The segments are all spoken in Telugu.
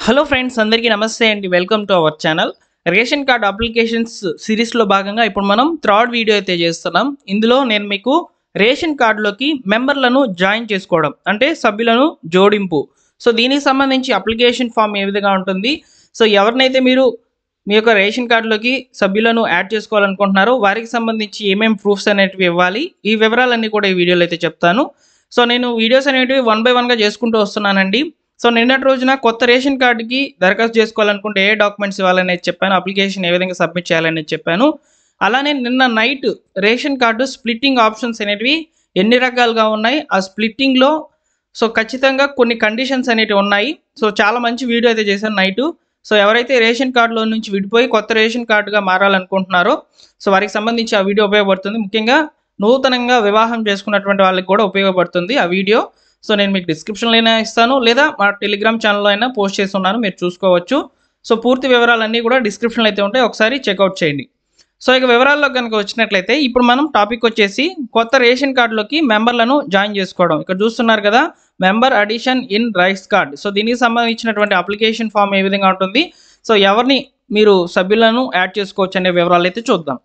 హలో ఫ్రెండ్స్, అందరికీ నమస్తే అండి. Welcome to our channel. Ration card applications సిరీస్లో భాగంగా ఇప్పుడు మనం థర్డ్ వీడియో అయితే చేస్తున్నాం. ఇందులో నేను మీకు రేషన్ కార్డులోకి మెంబర్లను జాయిన్ చేసుకోవడం అంటే సభ్యులను జోడింపు, సో దీనికి సంబంధించి అప్లికేషన్ ఫామ్ ఏ విధంగా ఉంటుంది, సో ఎవరినైతే మీరు మీ యొక్క రేషన్ కార్డులోకి సభ్యులను యాడ్ చేసుకోవాలనుకుంటున్నారో వారికి సంబంధించి ఏమేమి ప్రూఫ్స్ అనేటివి ఇవ్వాలి, ఈ వివరాలన్నీ కూడా ఈ వీడియోలో అయితే చెప్తాను. సో నేను వీడియోస్ అనేటివి 1 by 1గా చేసుకుంటూ వస్తున్నానండి. సో నిన్నటి రోజున కొత్త రేషన్ కార్డుకి దరఖాస్తు చేసుకోవాలనుకుంటే ఏ డాక్యుమెంట్స్ ఇవ్వాలనేది చెప్పాను, అప్లికేషన్ ఏ విధంగా సబ్మిట్ చేయాలనేది చెప్పాను. అలానే నిన్న night ration card splitting options అనేటివి ఎన్ని రకాలుగా ఉన్నాయి, ఆ స్ప్లిట్టింగ్లో సో ఖచ్చితంగా కొన్ని కండిషన్స్ అనేటివి ఉన్నాయి. సో చాలా మంచి వీడియో అయితే చేశాను నైటు. సో ఎవరైతే రేషన్ కార్డులో నుంచి విడిపోయి కొత్త రేషన్ కార్డుగా మారాలనుకుంటున్నారో సో వారికి సంబంధించి ఆ వీడియో ఉపయోగపడుతుంది. ముఖ్యంగా నూతనంగా వివాహం చేసుకున్నటువంటి వాళ్ళకి కూడా ఉపయోగపడుతుంది ఆ వీడియో. సో నేను మీకు డిస్క్రిప్షన్లో అయినా ఇస్తాను, లేదా మా టెలిగ్రామ్ ఛానల్లో అయినా పోస్ట్ చేస్తున్నాను, మీరు చూసుకోవచ్చు. సో పూర్తి వివరాలన్నీ కూడా డిస్క్రిప్షన్లో అయితే ఉంటాయి, ఒకసారి చెక్అవుట్ చేయండి. సో ఇక వివరాల్లో కనుక వచ్చినట్లయితే ఇప్పుడు మనం టాపిక్ వచ్చేసి కొత్త రేషన్ కార్డులోకి మెంబర్లను జాయిన్ చేసుకోవడం. ఇక్కడ చూస్తున్నారు కదా, member addition in rice card. So దీనికి సంబంధించినటువంటి అప్లికేషన్ ఫామ్ ఏ విధంగా ఉంటుంది, సో ఎవరిని మీరు సభ్యులను యాడ్ చేసుకోవచ్చు అనే వివరాలు అయితే చూద్దాం.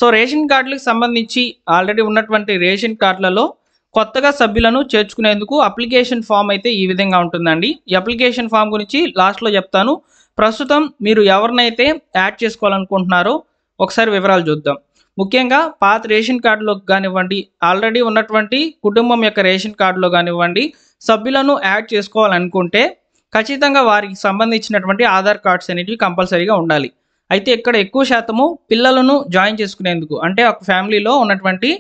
సో రేషన్ కార్డులకు సంబంధించి ఆల్రెడీ ఉన్నటువంటి రేషన్ కార్డులలో కొత్తగా సభ్యులను చేర్చుకునేందుకు అప్లికేషన్ ఫామ్ అయితే ఈ విధంగా ఉంటుందండి. ఈ అప్లికేషన్ ఫామ్ గురించి లాస్ట్లో చెప్తాను. ప్రస్తుతం మీరు ఎవరినైతే యాడ్ చేసుకోవాలనుకుంటున్నారో ఒకసారి వివరాలు చూద్దాం. ముఖ్యంగా పాత రేషన్ కార్డులో కానివ్వండి, ఆల్రెడీ ఉన్నటువంటి కుటుంబం యొక్క రేషన్ కార్డులో కానివ్వండి, సభ్యులను యాడ్ చేసుకోవాలనుకుంటే ఖచ్చితంగా వారికి సంబంధించినటువంటి ఆధార్ కార్డ్స్ అనేటివి కంపల్సరీగా ఉండాలి. అయితే ఇక్కడ ఎక్కువ శాతము పిల్లలను జాయిన్ చేసుకునేందుకు, అంటే ఒక ఫ్యామిలీలో ఉన్నటువంటి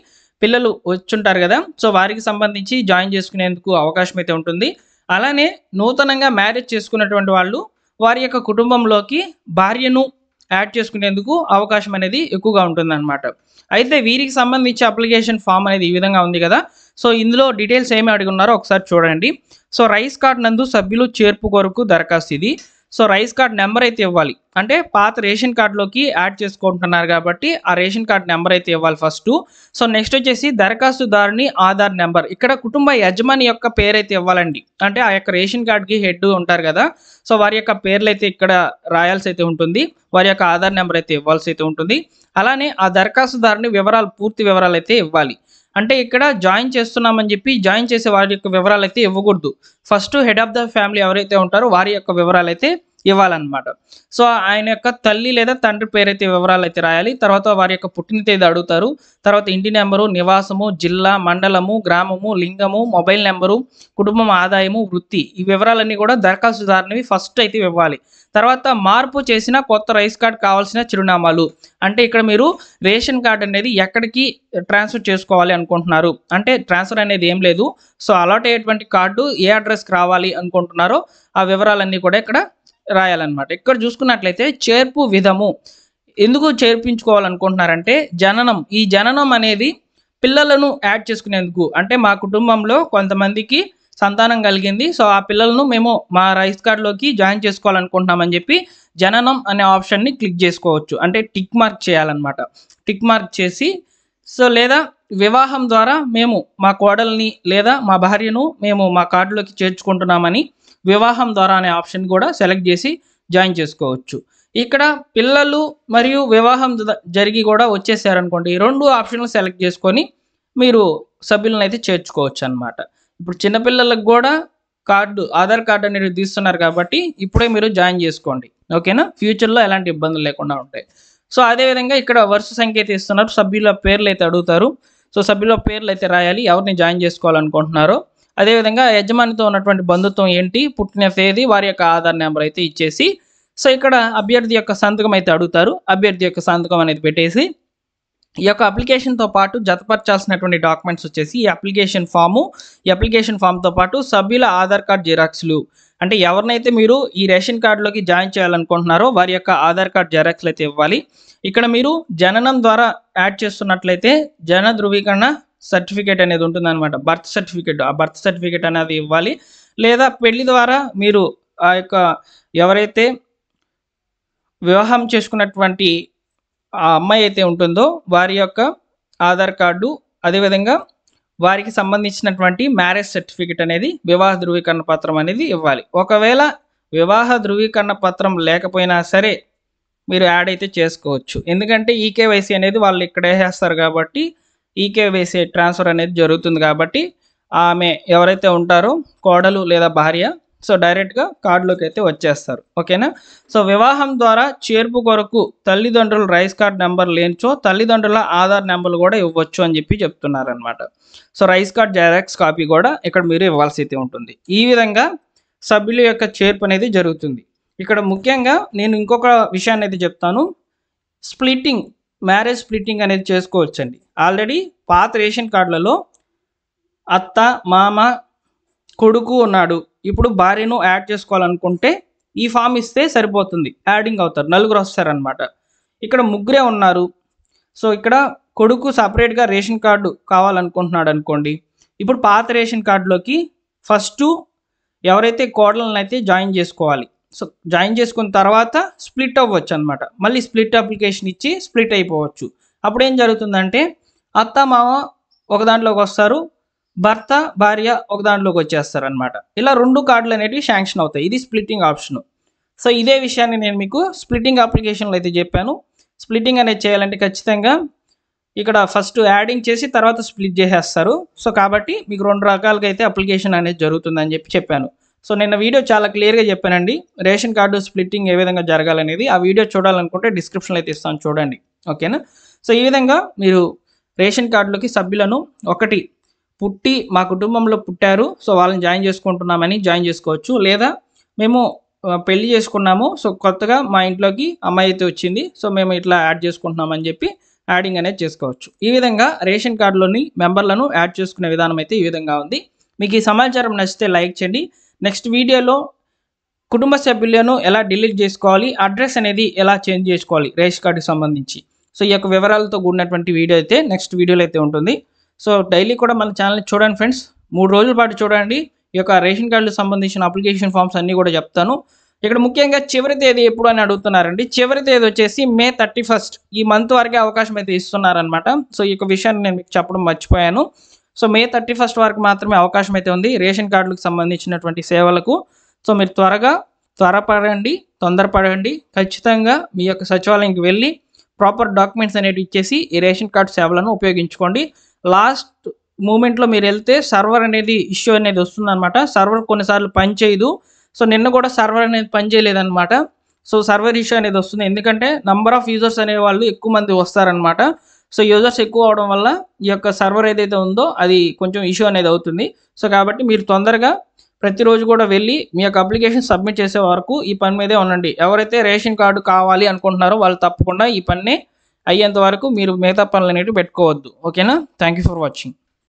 పిల్లలు వచ్చుంటారు కదా, సో వారికి సంబంధించి జాయిన్ చేసుకునేందుకు అవకాశం అయితే ఉంటుంది. అలానే నూతనంగా మ్యారేజ్ చేసుకున్నటువంటి వాళ్ళు వారి యొక్క కుటుంబంలోకి భార్యను యాడ్ చేసుకునేందుకు అవకాశం అనేది ఎక్కువగా ఉంటుందన్నమాట. అయితే వీరికి సంబంధించి అప్లికేషన్ ఫామ్ అనేది ఈ విధంగా ఉంది కదా. సో ఇందులో డీటెయిల్స్ ఏమి అడిగి ఉన్నారో ఒకసారి చూడండి. సో రైస్ కార్డ్ నందు సభ్యులు చేర్పు కొరకు దరఖాస్తు ఇది. సో రైస్ కార్డ్ నెంబర్ అయితే ఇవ్వాలి, అంటే పాత రేషన్ కార్డులోకి యాడ్ చేసుకుంటున్నారు కాబట్టి ఆ రేషన్ కార్డ్ నెంబర్ అయితే ఇవ్వాలి ఫస్ట్. సో నెక్స్ట్ వచ్చేసి దరఖాస్తుదారుని ఆధార్ నెంబర్. ఇక్కడ కుటుంబ యజమాని యొక్క పేరు అయితే ఇవ్వాలండి, అంటే ఆ యొక్క రేషన్ కార్డ్కి హెడ్ ఉంటారు కదా, సో వారి యొక్క పేర్లు అయితే ఇక్కడ రాయాల్సి అయితే ఉంటుంది, వారి యొక్క ఆధార్ నెంబర్ అయితే ఇవ్వాల్సి అయితే ఉంటుంది. అలానే ఆ దరఖాస్తుదారుని వివరాలు, పూర్తి వివరాలు అయితే ఇవ్వాలి. అంటే ఇక్కడ జాయిన్ చేస్తున్నామని చెప్పి జాయిన్ చేసే వారి యొక్క వివరాలు అయితే ఇవ్వకూడదు. First head of the family ఎవరైతే ఉంటారో వారి యొక్క వివరాలు అయితే ఇవ్వాలన్నమాట. సో ఆయన యొక్క తల్లి లేదా తండ్రి పేరైతే వివరాలు అయితే రాయాలి. తర్వాత వారి యొక్క పుట్టిన తేదీ అడుగుతారు. తర్వాత ఇంటి నెంబరు, నివాసము, జిల్లా, మండలము, గ్రామము, లింగము, మొబైల్ నెంబరు, కుటుంబం ఆదాయము, వృత్తి, ఈ వివరాలన్నీ కూడా దరఖాస్తుదారునివి ఫస్ట్ అయితే ఇవ్వాలి. తర్వాత మార్పు చేసిన కొత్త రైస్ కార్డ్ కావాల్సిన చిరునామాలు, అంటే ఇక్కడ మీరు రేషన్ కార్డ్ అనేది ఎక్కడికి ట్రాన్స్ఫర్ చేసుకోవాలి అనుకుంటున్నారు, అంటే ట్రాన్స్ఫర్ అనేది ఏం లేదు, సో అలాట్ అయ్యేటువంటి కార్డు ఏ అడ్రస్కి రావాలి అనుకుంటున్నారో ఆ వివరాలన్నీ కూడా ఇక్కడ రాయాలన్నమాట. ఇక్కడ చూసుకున్నట్లయితే చేర్పు విధము, ఎందుకు చేర్పించుకోవాలనుకుంటున్నారంటే జననం. ఈ జననం అనేది పిల్లలను యాడ్ చేసుకునేందుకు, అంటే మా కుటుంబంలో కొంతమందికి సంతానం కలిగింది, సో ఆ పిల్లలను మేము మా రైస్ కార్డులోకి జాయిన్ చేసుకోవాలనుకుంటున్నామని చెప్పి జననం అనే ఆప్షన్ని క్లిక్ చేసుకోవచ్చు, అంటే టిక్ మార్క్ చేయాలన్నమాట. టిక్ మార్క్ చేసి సో లేదా వివాహం ద్వారా మేము మా కోడల్ని లేదా మా భార్యను మేము మా కార్డులోకి చేర్చుకుంటున్నామని వివాహం ద్వారా అనే ఆప్షన్ కూడా సెలెక్ట్ చేసి జాయిన్ చేసుకోవచ్చు. ఇక్కడ పిల్లలు మరియు వివాహం జరిగి కూడా వచ్చేసారనుకోండి, ఈ రెండు ఆప్షన్లు సెలెక్ట్ చేసుకొని మీరు సభ్యులను అయితే చేర్చుకోవచ్చు అనమాట. ఇప్పుడు చిన్నపిల్లలకు కూడా కార్డు, ఆధార్ కార్డు అనేది తీస్తున్నారు కాబట్టి ఇప్పుడే మీరు జాయిన్ చేసుకోండి, ఓకేనా, ఫ్యూచర్లో ఎలాంటి ఇబ్బందులు లేకుండా ఉంటాయి. సో అదేవిధంగా ఇక్కడ వరుస సంఖ్య అయితే ఇస్తున్నారు, సభ్యుల పేర్లు అయితే అడుగుతారు. సో సభ్యుల పేర్లు అయితే రాయాలి, ఎవరిని జాయిన్ చేసుకోవాలనుకుంటున్నారో. అదేవిధంగా యజమానితో ఉన్నటువంటి బంధుత్వం ఏంటి, పుట్టిన తేదీ, వారి యొక్క ఆధార్ నెంబర్ అయితే ఇచ్చేసి, సో ఇక్కడ అభ్యర్థి యొక్క సంతకం అయితే అడుగుతారు, అభ్యర్థి యొక్క సంతకం అనేది పెట్టేసి ఈ యొక్క అప్లికేషన్తో పాటు జతపరచాల్సినటువంటి డాక్యుమెంట్స్ వచ్చేసి ఈ అప్లికేషన్ ఫాము, ఈ అప్లికేషన్ ఫామ్తో పాటు సభ్యుల ఆధార్ కార్డ్ జిరాక్స్లు, అంటే ఎవరినైతే మీరు ఈ రేషన్ కార్డులోకి జాయిన్ చేయాలనుకుంటున్నారో వారి యొక్క ఆధార్ కార్డ్ జెరాక్స్లు అయితే ఇవ్వాలి. ఇక్కడ మీరు జననం ద్వారా యాడ్ చేస్తున్నట్లయితే జన ధృవీకరణ సర్టిఫికేట్ అనేది ఉంటుందన్నమాట, బర్త్ సర్టిఫికేట్, ఆ బర్త్ సర్టిఫికేట్ అనేది ఇవ్వాలి. లేదా పెళ్లి ద్వారా మీరు ఆ యొక్క ఎవరైతే వివాహం చేసుకున్నటువంటి ఆ అమ్మాయి అయితే ఉంటుందో వారి యొక్క ఆధార్ కార్డు, అదేవిధంగా వారికి సంబంధించినటువంటి మ్యారేజ్ సర్టిఫికేట్ అనేది, వివాహ ధృవీకరణ పత్రం అనేది ఇవ్వాలి. ఒకవేళ వివాహ ధృవీకరణ పత్రం లేకపోయినా సరే మీరు యాడ్ అయితే చేసుకోవచ్చు. ఎందుకంటే ఈకేవైసీ అనేది వాళ్ళు ఇక్కడ వేసేస్తారు కాబట్టి ఈకేవైసీ ట్రాన్స్ఫర్ అనేది జరుగుతుంది కాబట్టి ఆమె ఎవరైతే ఉంటారో కోడలు లేదా భార్య సో డైరెక్ట్గా కార్డులోకి అయితే వచ్చేస్తారు. ఓకేనా. సో వివాహం ద్వారా చేర్పు కొరకు తల్లిదండ్రులు రైస్ కార్డ్ నెంబర్ లేనిచో తల్లిదండ్రుల ఆధార్ నెంబర్లు కూడా ఇవ్వచ్చు అని చెప్పి చెప్తున్నారనమాట. So rice card xerox copy కూడా ఇక్కడ మీరు ఇవ్వాల్సి అయితే ఉంటుంది. ఈ విధంగా సభ్యుల యొక్క చేర్పు అనేది జరుగుతుంది. ఇక్కడ ముఖ్యంగా నేను ఇంకొక విషయాన్ని అయితే చెప్తాను. స్ప్లిట్టింగ్, మ్యారేజ్ స్ప్లిట్టింగ్ అనేది చేసుకోవచ్చండి. ఆల్రెడీ పాత రేషన్ కార్డులలో అత్త, మామ, కొడుకు ఉన్నాడు, ఇప్పుడు భార్యను యాడ్ చేసుకోవాలనుకుంటే ఈ ఫామ్ ఇస్తే సరిపోతుంది, యాడింగ్ అవుతారు, నలుగురు వస్తారనమాట. ఇక్కడ ముగ్గురే ఉన్నారు. సో ఇక్కడ కొడుకు సపరేట్గా రేషన్ కార్డు కావాలనుకుంటున్నాడు అనుకోండి, ఇప్పుడు పాత రేషన్ కార్డులోకి ఫస్ట్ ఎవరైతే కోడలను అయితే జాయిన్ చేసుకోవాలి. సో జాయిన్ చేసుకున్న తర్వాత స్ప్లిట్ అవ్వచ్చు అనమాట. మళ్ళీ స్ప్లిట్ అప్లికేషన్ ఇచ్చి స్ప్లిట్ అయిపోవచ్చు. అప్పుడు ఏం జరుగుతుందంటే అత్త మామ ఒక దాంట్లోకి వస్తారు, భర్త భార్య ఒక దాంట్లోకి వచ్చేస్తారు అనమాట. ఇలా 2 కార్డులు అనేవి శాంక్షన్ అవుతాయి. ఇది స్ప్లిట్టింగ్ ఆప్షన్. సో ఇదే విషయాన్ని నేను మీకు స్ప్లిట్టింగ్ అప్లికేషన్లో అయితే చెప్పాను. స్ప్లిట్టింగ్ అనేది చేయాలంటే ఖచ్చితంగా ఇక్కడ ఫస్ట్ యాడింగ్ చేసి తర్వాత స్ప్లిట్ చేసేస్తారు. సో కాబట్టి మీకు 2 రకాలుగా అయితే అప్లికేషన్ అనేది జరుగుతుందని చెప్పాను. సో నిన్న వీడియో చాలా క్లియర్గా చెప్పానండి. రేషన్ కార్డు స్ప్లిట్టింగ్ ఏ విధంగా జరగాలనేది ఆ వీడియో చూడాలనుకుంటే డిస్క్రిప్షన్లో అయితే ఇస్తాను, చూడండి. ఓకేనా. సో ఈ విధంగా మీరు రేషన్ కార్డులోకి సభ్యులను ఒకటి పుట్టి మా కుటుంబంలో పుట్టారు సో వాళ్ళని జాయిన్ చేసుకుంటున్నామని జాయిన్ చేసుకోవచ్చు. లేదా మేము పెళ్లి చేసుకున్నాము సో కొత్తగా మా ఇంట్లోకి అమ్మాయి అయితే వచ్చింది సో మేము ఇట్లా యాడ్ చేసుకుంటున్నామని చెప్పి యాడింగ్ అనేది చేసుకోవచ్చు. ఈ విధంగా రేషన్ కార్డులోని మెంబర్లను యాడ్ చేసుకునే విధానం అయితే ఈ విధంగా ఉంది. మీకు ఈ సమాచారం నచ్చితే లైక్ చేయండి. నెక్స్ట్ వీడియోలో కుటుంబ సభ్యులను ఎలా డిలీట్ చేసుకోవాలి, అడ్రస్ అనేది ఎలా చేంజ్ చేసుకోవాలి రేషన్ కార్డుకి సంబంధించి, సో ఈ యొక్క వివరాలతో కూడినటువంటి వీడియో అయితే నెక్స్ట్ వీడియోలో అయితే ఉంటుంది. సో డైలీ కూడా మన ఛానల్ని చూడండి ఫ్రెండ్స్, 3 రోజుల పాటు చూడండి. ఈ యొక్క రేషన్ కార్డులకు సంబంధించిన అప్లికేషన్ ఫామ్స్ అన్నీ కూడా చెప్తాను. ఇక్కడ ముఖ్యంగా చివరి తేదీ ఎప్పుడు అని అడుగుతున్నారండి. చివరి తేదీ వచ్చేసి May 31 ఈ మంత్ వరకే అవకాశం అయితే ఇస్తున్నారనమాట. సో ఈ యొక్క విషయాన్ని నేను మీకు చెప్పడం మర్చిపోయాను. సో May 31 వరకు మాత్రమే అవకాశం అయితే ఉంది రేషన్ కార్డులకు సంబంధించినటువంటి సేవలకు. సో మీరు తొందరపడండి. ఖచ్చితంగా మీ యొక్క సచివాలయంకి వెళ్ళి ప్రాపర్ డాక్యుమెంట్స్ అనేవి ఇచ్చేసి ఈ రేషన్ కార్డు సేవలను ఉపయోగించుకోండి. లాస్ట్ మూమెంట్లో మీరు వెళ్తే సర్వర్ అనేది ఇష్యూ అనేది వస్తుందన్నమాట. సర్వర్ కొన్నిసార్లు పనిచేయదు. సో నిన్న కూడా సర్వర్ అనేది పనిచేయలేదన్నమాట. సో సర్వర్ ఇష్యూ అనేది వస్తుంది. ఎందుకంటే నంబర్ ఆఫ్ యూజర్స్ అనే వాళ్ళు ఎక్కువ మంది వస్తారనమాట. సో యూజర్స్ ఎక్కువ అవడం వల్ల ఈ యొక్క సర్వర్ ఏదైతే ఉందో అది కొంచెం ఇష్యూ అనేది అవుతుంది. సో కాబట్టి మీరు తొందరగా ప్రతిరోజు కూడా వెళ్ళి మీ యొక్క అప్లికేషన్ సబ్మిట్ చేసే వరకు ఈ పని మీదే ఉండండి. ఎవరైతే రేషన్ కార్డు కావాలి అనుకుంటున్నారో వాళ్ళు తప్పకుండా ఈ పని అయ్యేంత వరకు మీరు మిగతా పనులు అనేవి పెట్టుకోవద్దు. ఓకేనా. Thank you for watching.